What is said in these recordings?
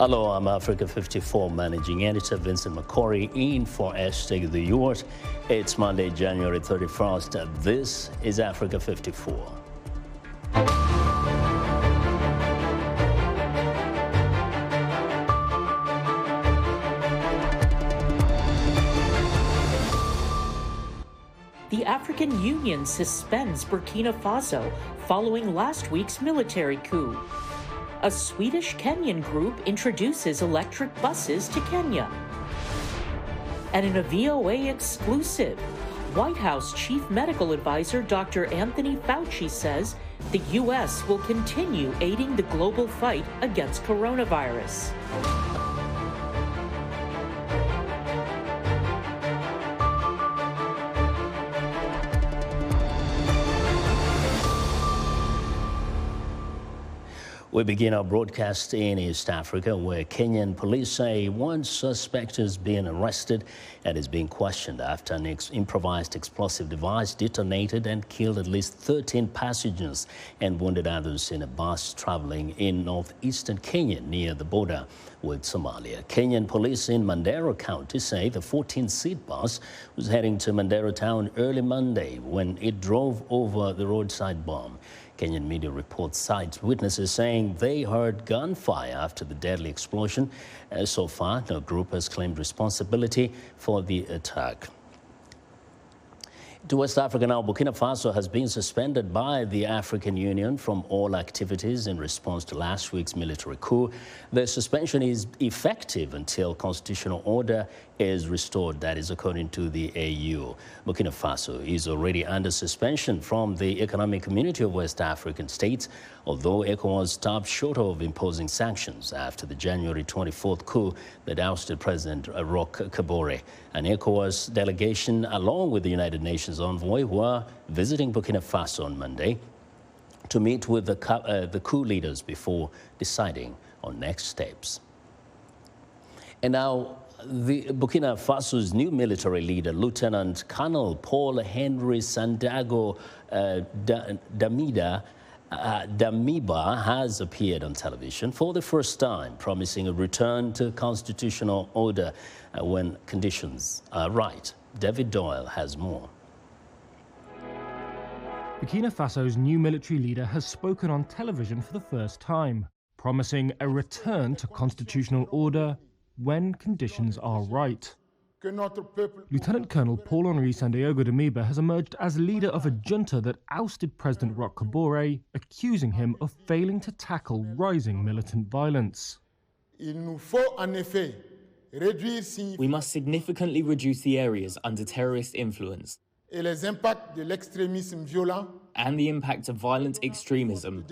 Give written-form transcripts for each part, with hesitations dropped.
Hello, I'm Africa 54 Managing Editor Vincent McCory in for #the Ewart. It's Monday, January 31st. This is Africa 54. The African Union suspends Burkina Faso following last week's military coup. A Swedish-Kenyan group introduces electric buses to Kenya. And in a VOA exclusive, White House Chief Medical Advisor Dr. Anthony Fauci says the U.S. will continue aiding the global fight against coronavirus. We begin our broadcast in East Africa, where Kenyan police say one suspect has been arrested and is being questioned after an improvised explosive device detonated and killed at least 13 passengers and wounded others in a bus traveling in northeastern Kenya near the border with Somalia. Kenyan police in Mandera County say the 14-seat bus was heading to Mandera town early Monday when it drove over the roadside bomb. Kenyan media reports cites witnesses saying they heard gunfire after the deadly explosion. So far, no group has claimed responsibility for the attack. To West Africa now, Burkina Faso has been suspended by the African Union from all activities in response to last week's military coup. The suspension is effective until constitutional order is restored. That is according to the AU. Burkina Faso is already under suspension from the Economic Community of West African States, although ECOWAS stopped short of imposing sanctions after the January 24th coup that ousted President Roch Kabore. An ECOWAS delegation, along with the United Nations envoy, were visiting Burkina Faso on Monday to meet with the coup leaders before deciding on next steps. And now, the Burkina Faso's new military leader, Lieutenant Colonel Paul Henry Sandaogo Damiba, has appeared on television for the first time, promising a return to constitutional order when conditions are right. David Doyle has more. Burkina Faso's new military leader has spoken on television for the first time, promising a return to constitutional order when conditions are right. Lieutenant Colonel Paul-Henri Sandaogo Damiba has emerged as leader of a junta that ousted President Roch Kabore, accusing him of failing to tackle rising militant violence. We must significantly reduce the areas under terrorist influence and the impact of violent extremism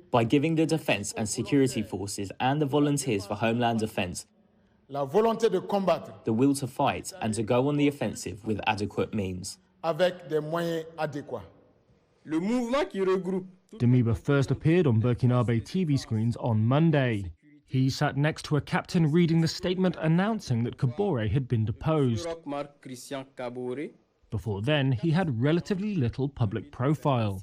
by giving the defense and security forces and the volunteers for homeland defense the will to fight and to go on the offensive with adequate means. Damiba first appeared on Burkinabe TV screens on Monday. He sat next to a captain reading the statement announcing that Kabore had been deposed. Before then, he had relatively little public profile.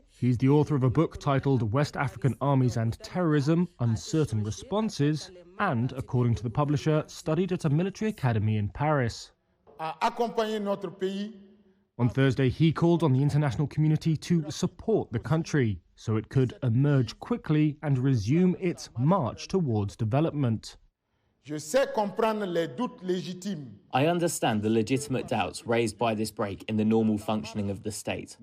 He's the author of a book titled West African Armies and Terrorism, Uncertain Responses, and, according to the publisher, studied at a military academy in Paris. On Thursday, he called on the international community to support the country so it could emerge quickly and resume its march towards development. I understand the legitimate doubts raised by this break in the normal functioning of the state.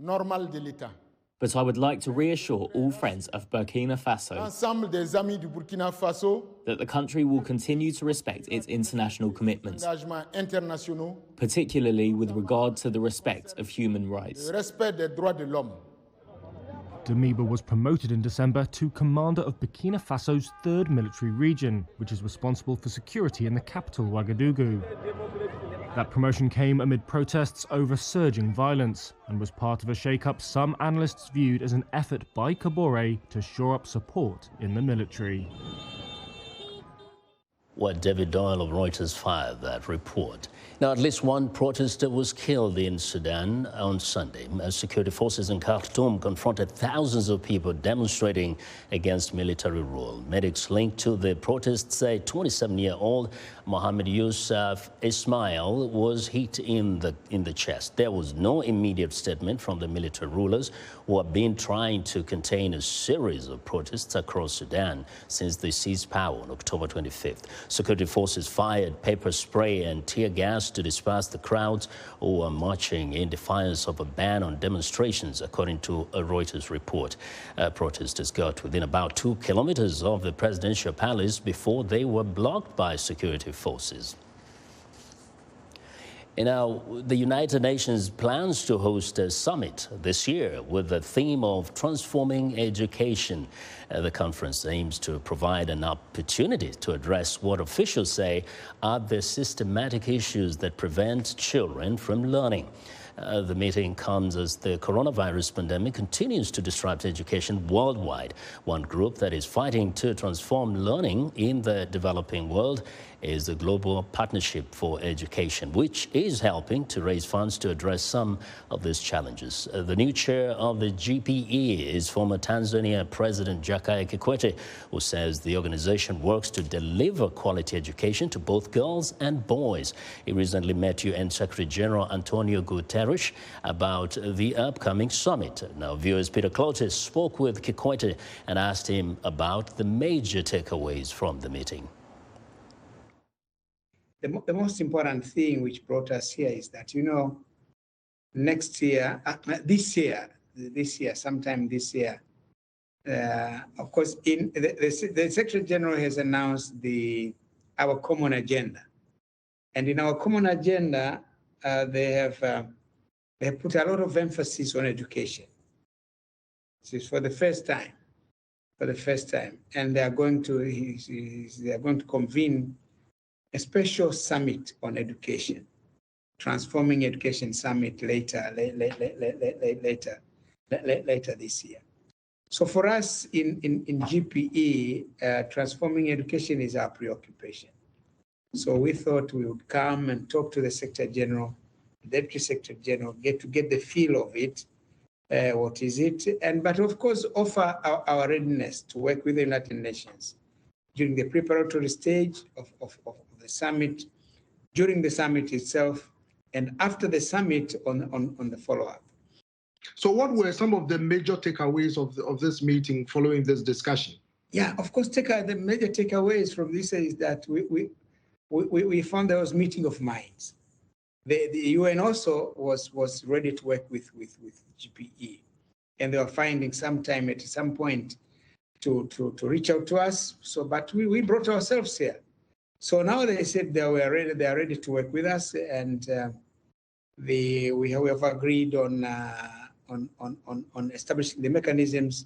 But I would like to reassure all friends of Burkina Faso that the country will continue to respect its international commitments, particularly with regard to the respect of human rights. Damiba was promoted in December to commander of Burkina Faso's 3rd military region, which is responsible for security in the capital, Ouagadougou. That promotion came amid protests over surging violence and was part of a shake-up some analysts viewed as an effort by Kabore to shore up support in the military. Well, David Doyle of Reuters fired that report. Now, at least one protester was killed in Sudan on Sunday as security forces in Khartoum confronted thousands of people demonstrating against military rule. Medics linked to the protests say 27-year-old Mohammed Yusuf Ismail was hit in the chest. There was no immediate statement from the military rulers who have been trying to contain a series of protests across Sudan since they seized power on October 25th. Security forces fired pepper spray and tear gas to disperse the crowds who were marching in defiance of a ban on demonstrations, according to a Reuters report. Protesters got within about 2 kilometers of the presidential palace before they were blocked by security forces. And now, the United Nations plans to host a summit this year with the theme of transforming education. The conference aims to provide an opportunity to address what officials say are the systematic issues that prevent children from learning. The meeting comes as the coronavirus pandemic continues to disrupt education worldwide. One group that is fighting to transform learning in the developing world is the Global Partnership for Education, which is helping to raise funds to address some of these challenges. The new chair of the GPE is former Tanzania President Jakaya Kikwete, who says the organization works to deliver quality education to both girls and boys. He recently met UN Secretary General Antonio Guterres about the upcoming summit. Now, viewers Peter Clotes spoke with Kikwete and asked him about the major takeaways from the meeting. The most important thing which brought us here is that, next year, sometime this year, of course, the Secretary General has announced our common agenda. And in our common agenda, they have put a lot of emphasis on education. This is for the first time. And they are going to convene a special summit on education, transforming education summit later this year. So for us in GPE, transforming education is our preoccupation. So we thought we would come and talk to the Secretary General, the Deputy Secretary General, get the feel of it, what is it, but of course offer our readiness to work with the United Nations during the preparatory stage of the summit, during the summit itself, and after the summit on the follow-up. So what were some of the major takeaways of this meeting following this discussion? Yeah, of course, the major takeaways from this is that we found there was meeting of minds. The UN also was ready to work with GPE, and they were finding some time at some point to reach out to us. So, but we brought ourselves here. So now they said they are ready to work with us, and we have agreed on establishing the mechanisms.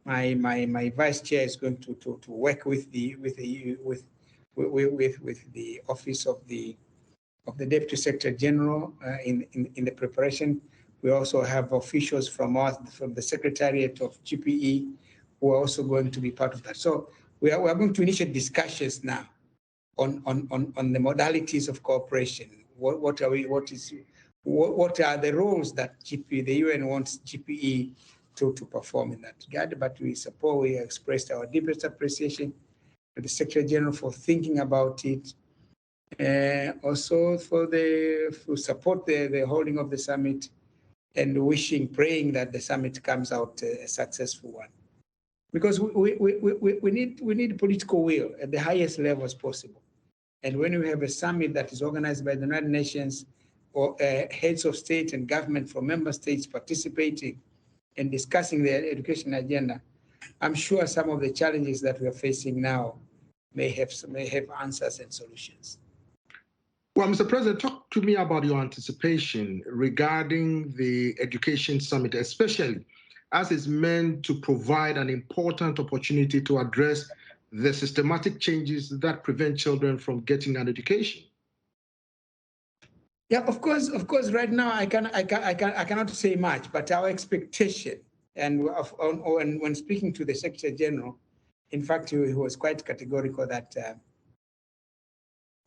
My vice chair is going to work with the office of the Deputy Secretary General in the preparation. We also have officials from the Secretariat of GPE who are also going to be part of that. So we are going to initiate discussions now on the modalities of cooperation. What are the roles that the UN wants GPE to perform in that regard? But we expressed our deepest appreciation to the Secretary General for thinking about it, also to support the holding of the summit, and praying that the summit comes out a successful one. Because we need political will at the highest levels possible. And when we have a summit that is organized by the United Nations, or heads of state and government from member states participating and discussing their education agenda, I'm sure some of the challenges that we are facing now may have answers and solutions. Well, Mr. President, talk to me about your anticipation regarding the Education Summit, especially as it's meant to provide an important opportunity to address the systematic changes that prevent children from getting an education. Yeah, of course. Right now, I cannot say much, but our expectation, and when speaking to the Secretary General, in fact, he was quite categorical that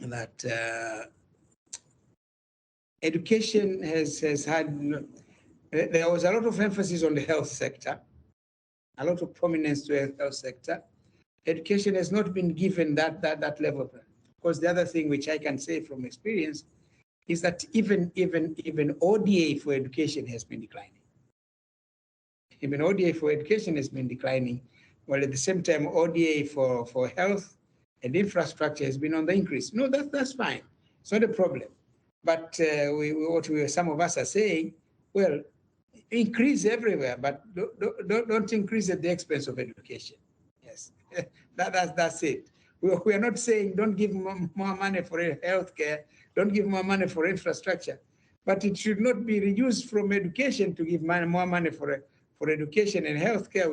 that education has had, there was a lot of emphasis on the health sector, a lot of prominence to the health sector. Education has not been given that level. Of course, the other thing which I can say from experience is that even ODA for education has been declining. Even ODA for education has been declining, while at the same time ODA for health and infrastructure has been on the increase. No, that's fine. It's not a problem. But some of us are saying, well, increase everywhere, but don't increase at the expense of education. Yes, that's it. We are not saying don't give more money for healthcare, don't give more money for infrastructure, but it should not be reduced from education to give more money for education and healthcare.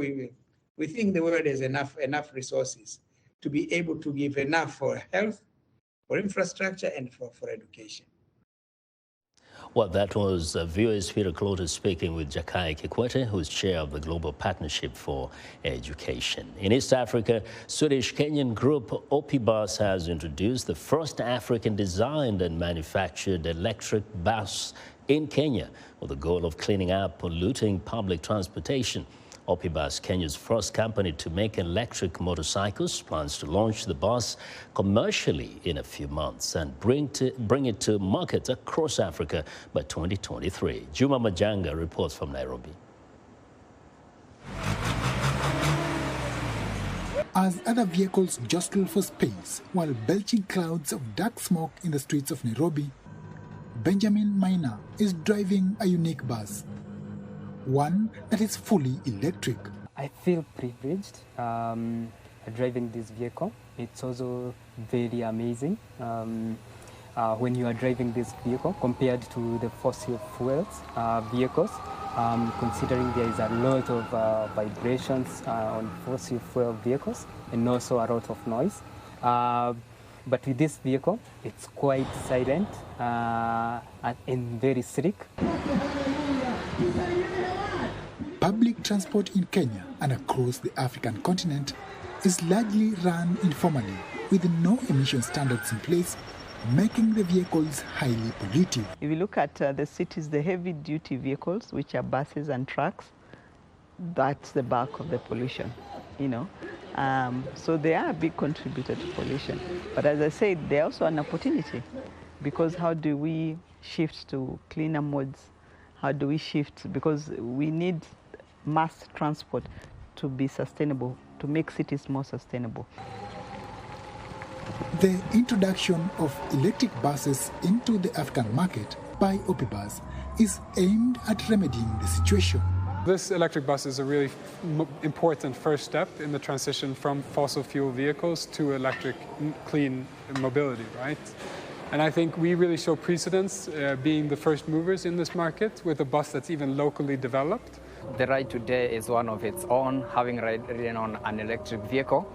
We think the world has enough resources to be able to give enough for health, for infrastructure, and for education. Well, that was VOA Peter Clotis speaking with Jakaya Kikwete, who's chair of the Global Partnership for Education. In East Africa, Swedish-Kenyan group Opibus has introduced the first African-designed and manufactured electric bus in Kenya with the goal of cleaning up polluting public transportation. Opibus, Kenya's first company to make electric motorcycles, plans to launch the bus commercially in a few months and bring it to markets across Africa by 2023. Juma Majanga reports from Nairobi. As other vehicles jostle for space while belching clouds of dark smoke in the streets of Nairobi, Benjamin Maina is driving a unique bus, one that is fully electric. I feel privileged driving this vehicle. It's also very amazing when you are driving this vehicle compared to the fossil fuels vehicles, considering there is a lot of vibrations on fossil fuel vehicles and also a lot of noise. But with this vehicle, it's quite silent and very sleek. Public transport in Kenya and across the African continent is largely run informally with no emission standards in place, making the vehicles highly pollutive. If you look at the cities, the heavy-duty vehicles, which are buses and trucks, that's the bulk of the pollution, So they are a big contributor to pollution. But as I said, they're also an opportunity, because how do we shift to cleaner modes? How do we shift? Because we need mass transport to be sustainable, to make cities more sustainable. The introduction of electric buses into the African market by Opibus is aimed at remedying the situation. This electric bus is a really important first step in the transition from fossil fuel vehicles to electric, clean mobility, right? And I think we really show precedence being the first movers in this market with a bus that's even locally developed. The ride today is one of its own, having ridden on an electric vehicle.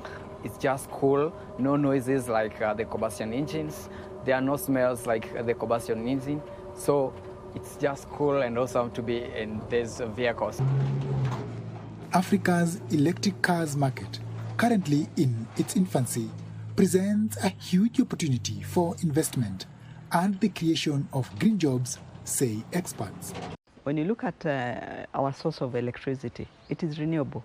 It's just cool, no noises like the combustion engines. There are no smells like the combustion engine. So it's just cool and awesome to be in these vehicles. Africa's electric cars market, currently in its infancy, presents a huge opportunity for investment and the creation of green jobs, say experts. When you look at our source of electricity, it is renewable.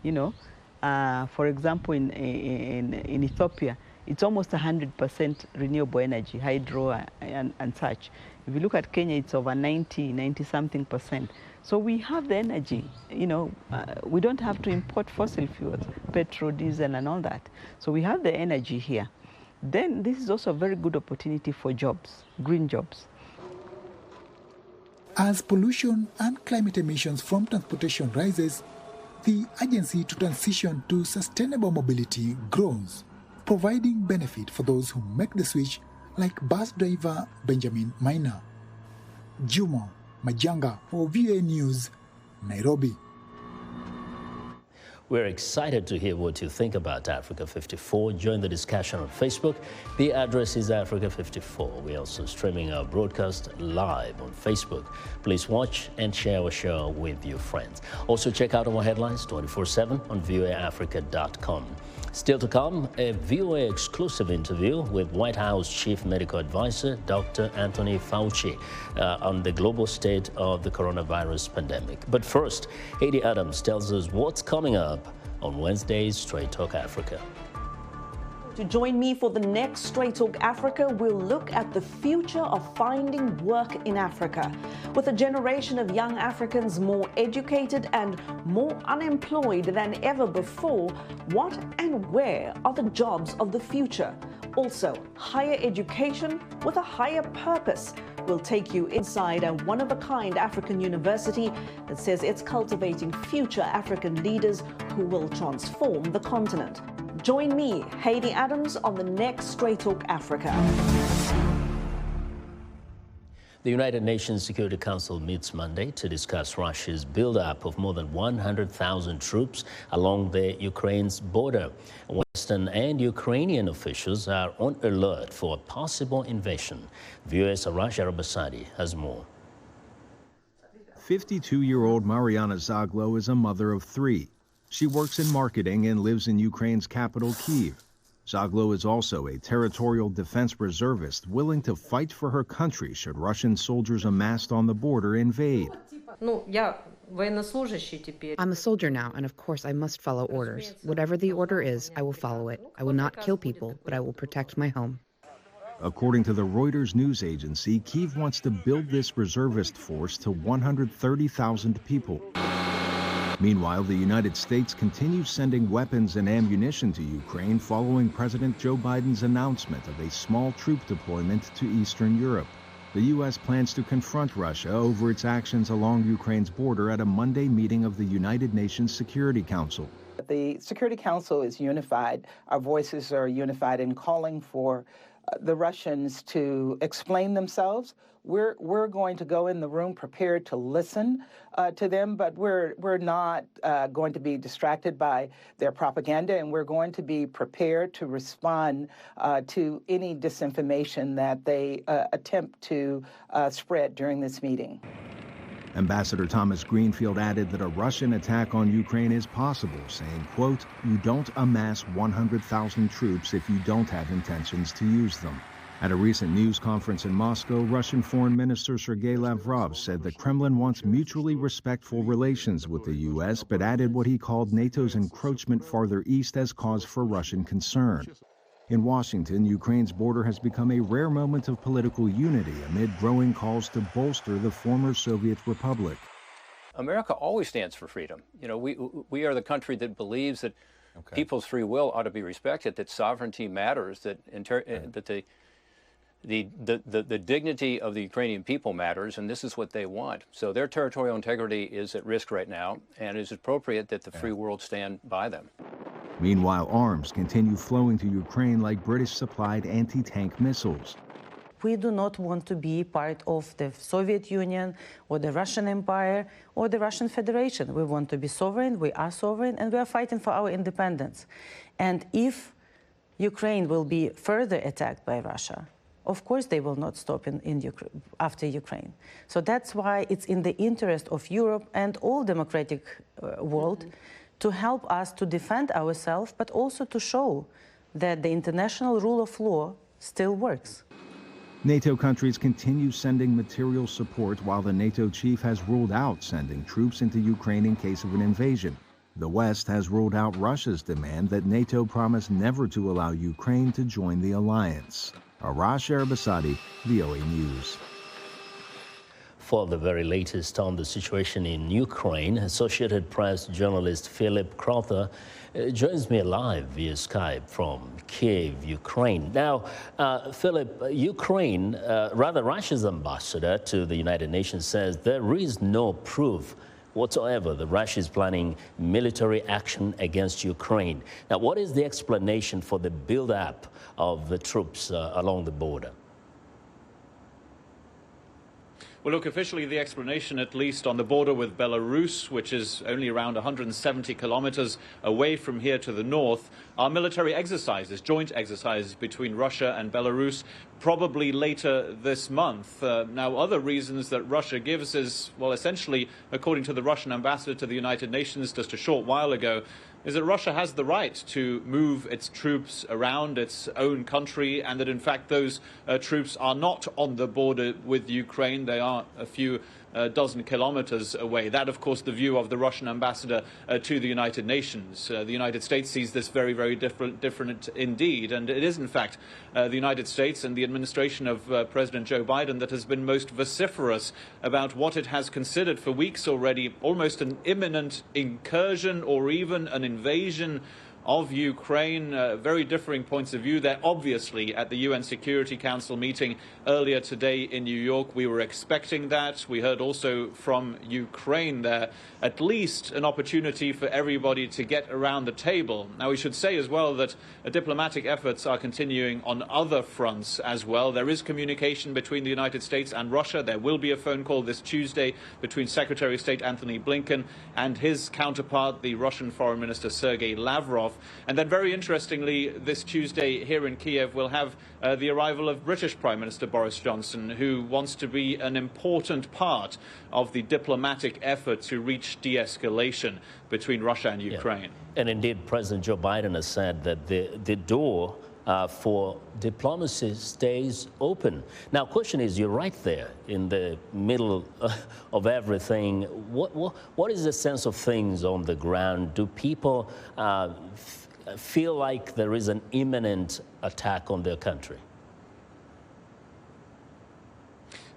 For example, in Ethiopia, it's almost 100% renewable energy, hydro and such. If you look at Kenya, it's over 90-something percent. So we have the energy, we don't have to import fossil fuels, petrol, diesel, and all that. So we have the energy here. Then this is also a very good opportunity for jobs, green jobs. As pollution and climate emissions from transportation rises, the urgency to transition to sustainable mobility grows, providing benefit for those who make the switch, like bus driver Benjamin Maina. Juma Majanga for VOA News, Nairobi. We're excited to hear what you think about Africa 54. Join the discussion on Facebook. The address is Africa 54. We're also streaming our broadcast live on Facebook. Please watch and share our show with your friends. Also check out our headlines 24/7 on voaafrica.com. Still to come, a VOA exclusive interview with White House Chief Medical Advisor Dr. Anthony Fauci on the global state of the coronavirus pandemic. But first, Heidi Adams tells us what's coming up on Wednesday's Straight Talk Africa. To join me for the next Straight Talk Africa, we'll look at the future of finding work in Africa. With a generation of young Africans more educated and more unemployed than ever before, what and where are the jobs of the future? Also, higher education with a higher purpose. We'll take you inside a one-of-a-kind African university that says it's cultivating future African leaders who will transform the continent. Join me, Heidi Adams, on the next Straight Talk Africa. The United Nations Security Council meets Monday to discuss Russia's buildup of more than 100,000 troops along the Ukraine's border. Western and Ukrainian officials are on alert for a possible invasion. VOA's Arash Arabasadi has more. 52-year-old Mariana Zaglo is a mother of three. She works in marketing and lives in Ukraine's capital, Kyiv. Zaglo is also a territorial defense reservist willing to fight for her country should Russian soldiers amassed on the border invade. I'm a soldier now, and of course I must follow orders. Whatever the order is, I will follow it. I will not kill people, but I will protect my home. According to the Reuters news agency, Kyiv wants to build this reservist force to 130,000 people. Meanwhile, the United States continues sending weapons and ammunition to Ukraine following President Joe Biden's announcement of a small troop deployment to Eastern Europe. The U.S. plans to confront Russia over its actions along Ukraine's border at a Monday meeting of the United Nations Security Council. The Security Council is unified. Our voices are unified in calling for the Russians to explain themselves. We're going to go in the room prepared to listen to them, but we're not going to be distracted by their propaganda, and we're going to be prepared to respond to any disinformation that they attempt to spread during this meeting. Ambassador Thomas Greenfield added that a Russian attack on Ukraine is possible, saying, quote, "You don't amass 100,000 troops if you don't have intentions to use them." At a recent news conference in Moscow, Russian Foreign Minister Sergei Lavrov said the Kremlin wants mutually respectful relations with the U.S., but added what he called NATO's encroachment farther east as cause for Russian concern. In Washington, Ukraine's border has become a rare moment of political unity amid growing calls to bolster the former Soviet republic. America always stands for freedom. You know, we are the country that believes that people's free will ought to be respected, that sovereignty matters, that the dignity of the Ukrainian people matters, and this is what they want. So their territorial integrity is at risk right now, and it is appropriate that the free world stand by them. Meanwhile, arms continue flowing to Ukraine like British-supplied anti-tank missiles. We do not want to be part of the Soviet Union or the Russian Empire or the Russian Federation. We want to be sovereign, we are sovereign, and we are fighting for our independence. And if Ukraine will be further attacked by Russia, of course they will not stop after Ukraine. So that's why it's in the interest of Europe and all democratic world to help us to defend ourselves, but also to show that the international rule of law still works. NATO countries continue sending material support while the NATO chief has ruled out sending troops into Ukraine in case of an invasion. The West has ruled out Russia's demand that NATO promise never to allow Ukraine to join the alliance. Arash Arabasadi, VOA News. For the very latest on the situation in Ukraine, Associated Press journalist Philip Crowther joins me live via Skype from Kyiv, Ukraine. Now, Philip, Russia's ambassador to the United Nations says there is no proof whatsoever that Russia is planning military action against Ukraine. Now, what is the explanation for the build-up of the troops along the border? Well, look, officially the explanation, at least on the border with Belarus, which is only around 170 kilometers away from here to the north, are military exercises, joint exercises between Russia and Belarus, probably later this month. Now, other reasons that Russia gives is, well, essentially, according to the Russian ambassador to the United Nations just a short while ago, is that Russia has the right to move its troops around its own country, and that in fact those troops are not on the border with Ukraine. They are a few dozen kilometers away. That, of course, the view of the Russian ambassador to the United Nations. The United States sees this very, very different indeed. And it is, in fact, the United States and the administration of President Joe Biden that has been most vociferous about what it has considered for weeks already, almost an imminent incursion or even an invasion of Ukraine. Very differing points of view there. Obviously, at the UN Security Council meeting earlier today in New York, we were expecting that. We heard also from Ukraine there at least an opportunity for everybody to get around the table. Now, we should say as well that diplomatic efforts are continuing on other fronts as well. There is communication between the United States and Russia. There will be a phone call this Tuesday between Secretary of State Anthony Blinken and his counterpart, the Russian Foreign Minister Sergei Lavrov. And then, very interestingly, this Tuesday here in Kiev, we'll have the arrival of British Prime Minister Boris Johnson, who wants to be an important part of the diplomatic effort to reach de-escalation between Russia and Ukraine. Yeah. And indeed, President Joe Biden has said that the door for diplomacy stays open. Now, question is, you're right there in the middle of everything. What is the sense of things on the ground? Do people feel like there is an imminent attack on their country?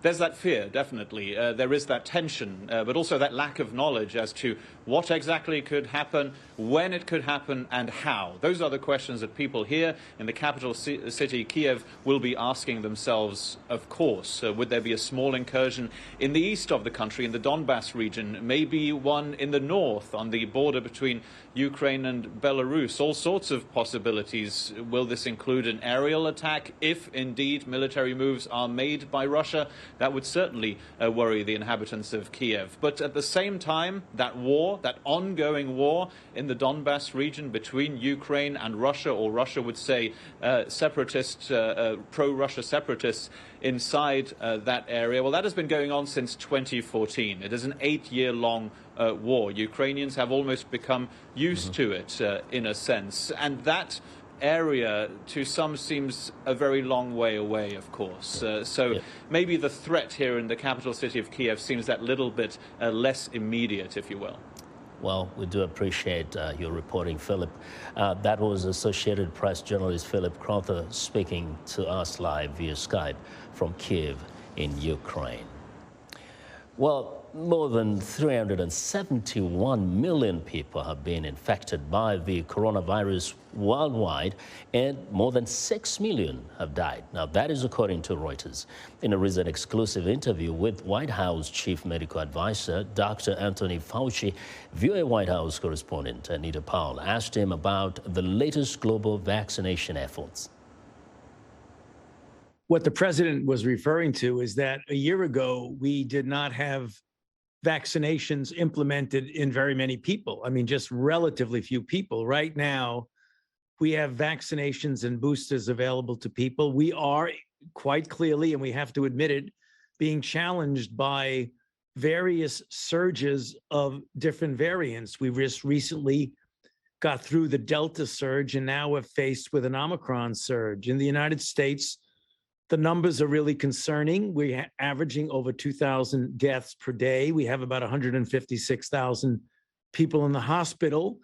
There's that fear, definitely. There is that tension, but also that lack of knowledge as to what exactly could happen, when it could happen, and how. Those are the questions that people here in the capital city, Kiev, will be asking themselves, of course. Would there be a small incursion in the east of the country, in the Donbass region, maybe one in the north, on the border between Ukraine and Belarus? All sorts of possibilities. Will this include an aerial attack, if indeed military moves are made by Russia? That would certainly worry the inhabitants of Kiev. But at the same time, that war, that ongoing war in the Donbass region between Ukraine and Russia, or Russia would say separatists, pro-Russia separatists inside that area, well, that has been going on since 2014. It is an 8-year-long war. Ukrainians have almost become used to it in a sense. And that area to some seems a very long way away, of course. Maybe the threat here in the capital city of Kiev seems that little bit less immediate, if you will. Well, we do appreciate your reporting, Philip. That was Associated Press journalist Philip Crowther speaking to us live via Skype from Kiev in Ukraine. Well, more than 371 million people have been infected by the coronavirus worldwide, and more than 6 million have died. Now, that is according to Reuters. In a recent exclusive interview with White House Chief Medical Advisor Dr. Anthony Fauci, VOA White House correspondent Anita Powell asked him about the latest global vaccination efforts. What the president was referring to is that a year ago, we did not have vaccinations implemented in very many people. I mean, just relatively few people. Right now, we have vaccinations and boosters available to people. We are quite clearly, and we have to admit it, being challenged by various surges of different variants. We just recently got through the Delta surge, and now we're faced with an Omicron surge. In the United States, the numbers are really concerning. We're averaging over 2,000 deaths per day. We have about 156,000 people in the hospital.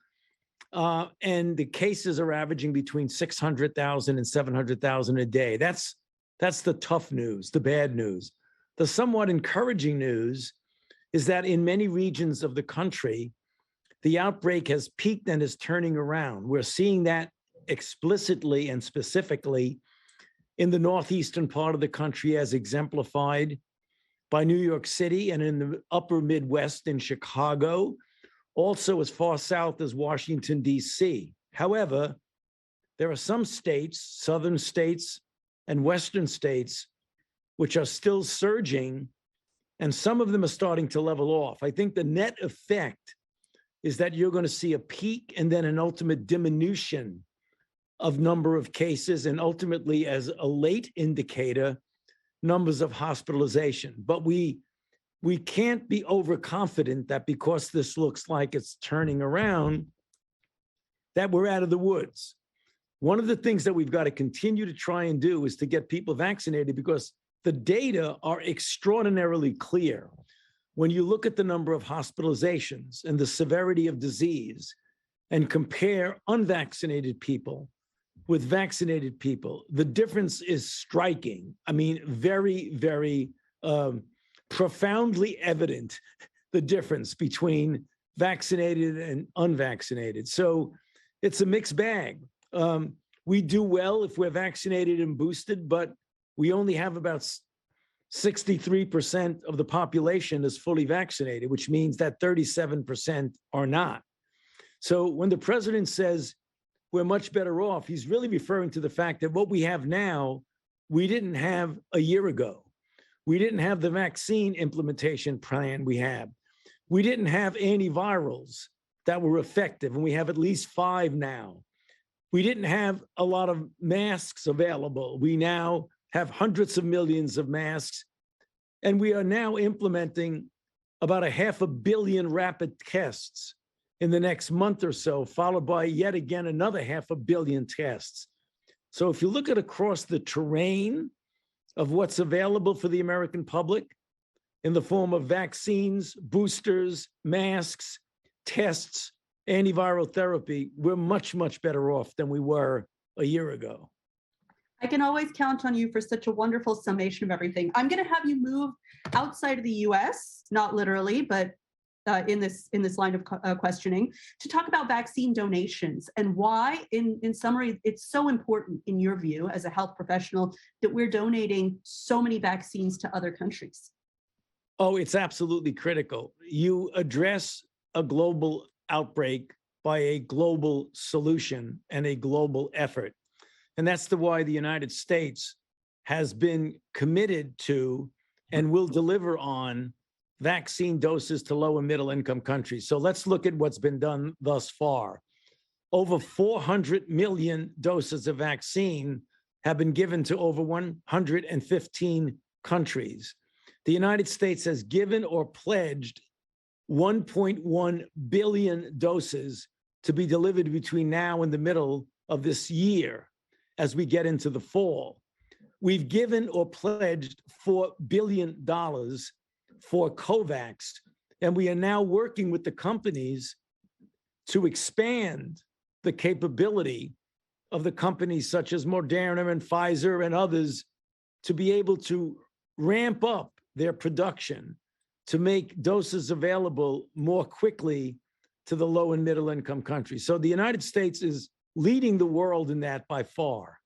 And the cases are averaging between 600,000 and 700,000 a day. That's the tough news, the bad news. The somewhat encouraging news is that in many regions of the country, the outbreak has peaked and is turning around. We're seeing that explicitly and specifically in the northeastern part of the country, as exemplified by New York City, and in the upper Midwest in Chicago, also as far south as Washington, D.C. However, there are some states, southern states and western states, which are still surging, and some of them are starting to level off. I think the net effect is that you're going to see a peak and then an ultimate diminution of number of cases, and ultimately, as a late indicator, numbers of hospitalization. But we can't be overconfident that because this looks like it's turning around, that we're out of the woods. One of the things that we've got to continue to try and do is to get people vaccinated, because the data are extraordinarily clear. When you look at the number of hospitalizations and the severity of disease and compare unvaccinated people with vaccinated people, the difference is striking. I mean, very, very profoundly evident, the difference between vaccinated and unvaccinated. So it's a mixed bag. We do well if we're vaccinated and boosted, but we only have about 63% of the population is fully vaccinated, which means that 37% are not. So when the president says we're much better off, he's really referring to the fact that what we have now, we didn't have a year ago. We didn't have the vaccine implementation plan we have. We didn't have antivirals that were effective, and we have at least 5 now. We didn't have a lot of masks available. We now have hundreds of millions of masks, and we are now implementing about 500 million rapid tests in the next month or so, followed by yet again another 500 million tests. So if you look at across the terrain of what's available for the American public in the form of vaccines, boosters, masks, tests, antiviral therapy, we're much, much better off than we were a year ago. I can always count on you for such a wonderful summation of everything. I'm going to have you move outside of the U.S., not literally, but in this line of questioning, to talk about vaccine donations and why, in summary, it's so important in your view as a health professional that we're donating so many vaccines to other countries. Oh, it's absolutely critical. You address a global outbreak by a global solution and a global effort. And that's why the United States has been committed to and will deliver on vaccine doses to low and middle income countries. So let's look at what's been done thus far. Over 400 million doses of vaccine have been given to over 115 countries. The United States has given or pledged 1.1 billion doses to be delivered between now and the middle of this year as we get into the fall. We've given or pledged $4 billion for COVAX, and we are now working with the companies to expand the capability of the companies such as Moderna and Pfizer and others to be able to ramp up their production to make doses available more quickly to the low and middle income countries. So the United States is leading the world in that by far.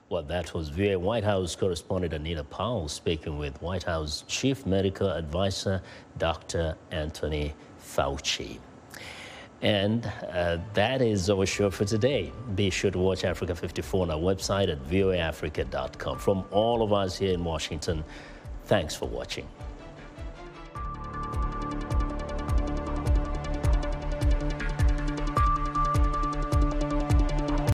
Well, that was VOA White House correspondent Anita Powell speaking with White House Chief Medical Advisor Dr. Anthony Fauci. And that is our show for today. Be sure to watch Africa 54 on our website at voaafrica.com. From all of us here in Washington, thanks for watching.